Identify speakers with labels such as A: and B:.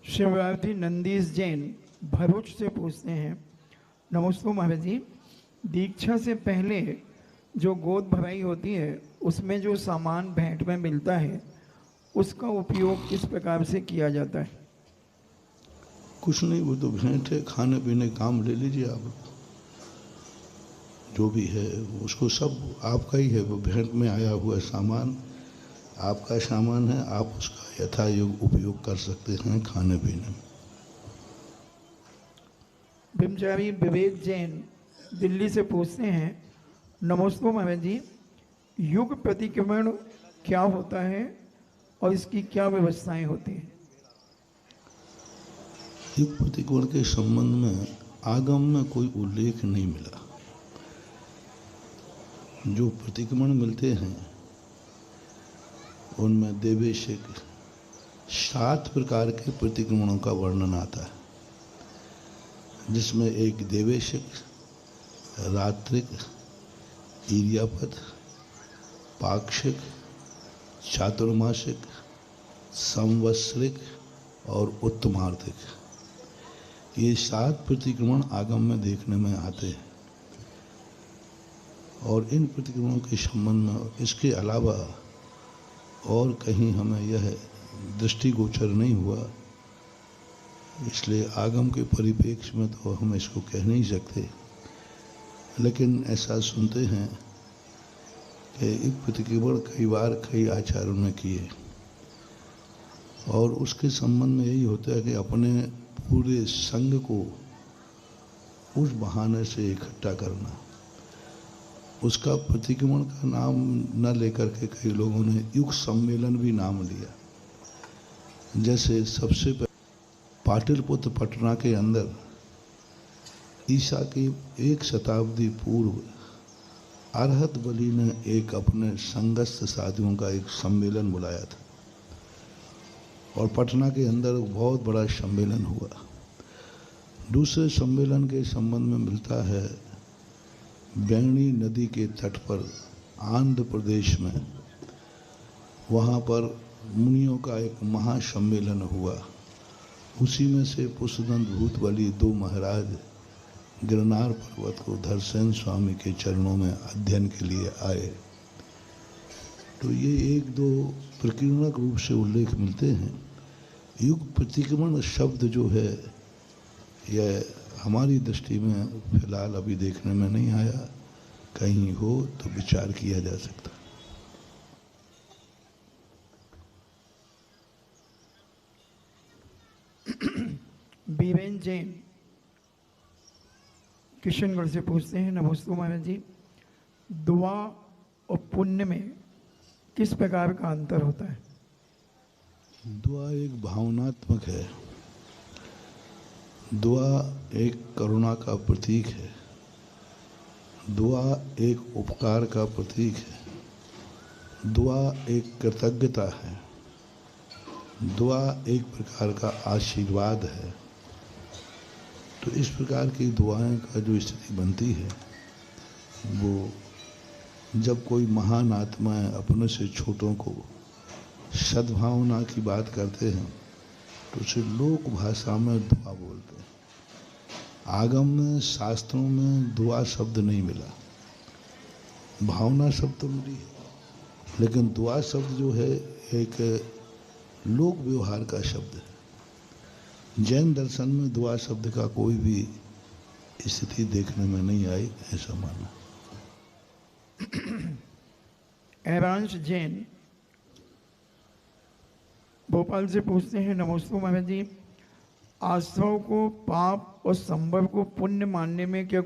A: शिवरात्रि नंदीश जैन भरूच से पूछते हैं, नमस्ते महाराज जी, दीक्षा से पहले जो गोद भराई होती है उसमें जो सामान भेंट में मिलता है उसका उपयोग किस प्रकार से किया जाता है?
B: कुछ नहीं, वो तो भेंट है, खाने पीने काम ले लीजिए आप, जो भी है उसको सब आपका ही है। वो भेंट में आया हुआ सामान आपका सामान है, आप उसका यथा योग्य उपयोग कर सकते हैं खाने पीने में।
A: ब्रह्मचारी विवेक जैन दिल्ली से पूछते हैं, नमस्ते महाराज जी, युग प्रतिक्रमण क्या होता है और इसकी क्या व्यवस्थाएं होती हैं?
B: युग प्रतिक्रमण के संबंध में आगम में कोई उल्लेख नहीं मिला। जो प्रतिक्रमण मिलते हैं उनमें देवेशिक 7 प्रकार के प्रतिक्रमणों का वर्णन आता है, जिसमें एक देवेशिक, रात्रिक, ईर्यापद, पाक्षिक, चातुर्मासिक, संवत्सरिक और उत्तमार्थिक, ये 7 प्रतिक्रमण आगम में देखने में आते हैं। और इन प्रतिक्रमणों के संबंध में इसके अलावा और कहीं हमें यह दृष्टिगोचर नहीं हुआ, इसलिए आगम के परिप्रेक्ष्य में तो हम इसको कह नहीं सकते। लेकिन ऐसा सुनते हैं कि एक प्रतिक्रमण कई बार कई आचार्यों ने किए, और उसके संबंध में यही होता है कि अपने पूरे संघ को उस बहाने से इकट्ठा करना। उसका प्रतिक्रमण का नाम न लेकर के कई लोगों ने युग सम्मेलन भी नाम लिया। जैसे सबसे पहले पाटलिपुत्र पटना के अंदर ईसा की 1 शताब्दी पूर्व अरहत बलि ने एक अपने संगस्थ साधुओं का एक सम्मेलन बुलाया था, और पटना के अंदर बहुत बड़ा सम्मेलन हुआ। दूसरे सम्मेलन के संबंध में मिलता है बैणी नदी के तट पर आंध्र प्रदेश में, वहाँ पर मुनियों का एक महासम्मेलन हुआ। उसी में से पुष्पदंत भूतबली 2 महाराज गिरनार पर्वत को धरसेन स्वामी के चरणों में अध्ययन के लिए आए। तो ये 1-2 प्रकीर्णक रूप से उल्लेख मिलते हैं। युग प्रतिक्रमण शब्द जो है यह हमारी दृष्टि में फिलहाल अभी देखने में नहीं आया, कहीं हो तो विचार किया जा सकता।
A: बीरेन जैन किशनगढ़ से पूछते हैं, नमस्ते महाराज जी, दुआ और पुण्य में किस प्रकार का अंतर होता है?
B: दुआ एक भावनात्मक है, दुआ एक करुणा का प्रतीक है, दुआ एक उपकार का प्रतीक है, दुआ एक कृतज्ञता है, दुआ एक प्रकार का आशीर्वाद है। तो इस प्रकार की दुआएं का जो स्थिति बनती है, वो जब कोई महान आत्माएं अपने से छोटों को सद्भावना की बात करते हैं तो उसे लोक भाषा में दुआ बोलते हैं। आगम में, शास्त्रों में दुआ शब्द नहीं मिला, भावना शब्द तो मिली है, लेकिन दुआ शब्द जो है एक लोक व्यवहार का शब्द है। जैन दर्शन में दुआ शब्द का कोई भी स्थिति देखने में नहीं आई, ऐसा माना।
A: एरांश जैन भोपाल से पूछते हैं, नमस्ते महाराज जी, आश्रव को पाप और संभव को पुण्य मानने में क्या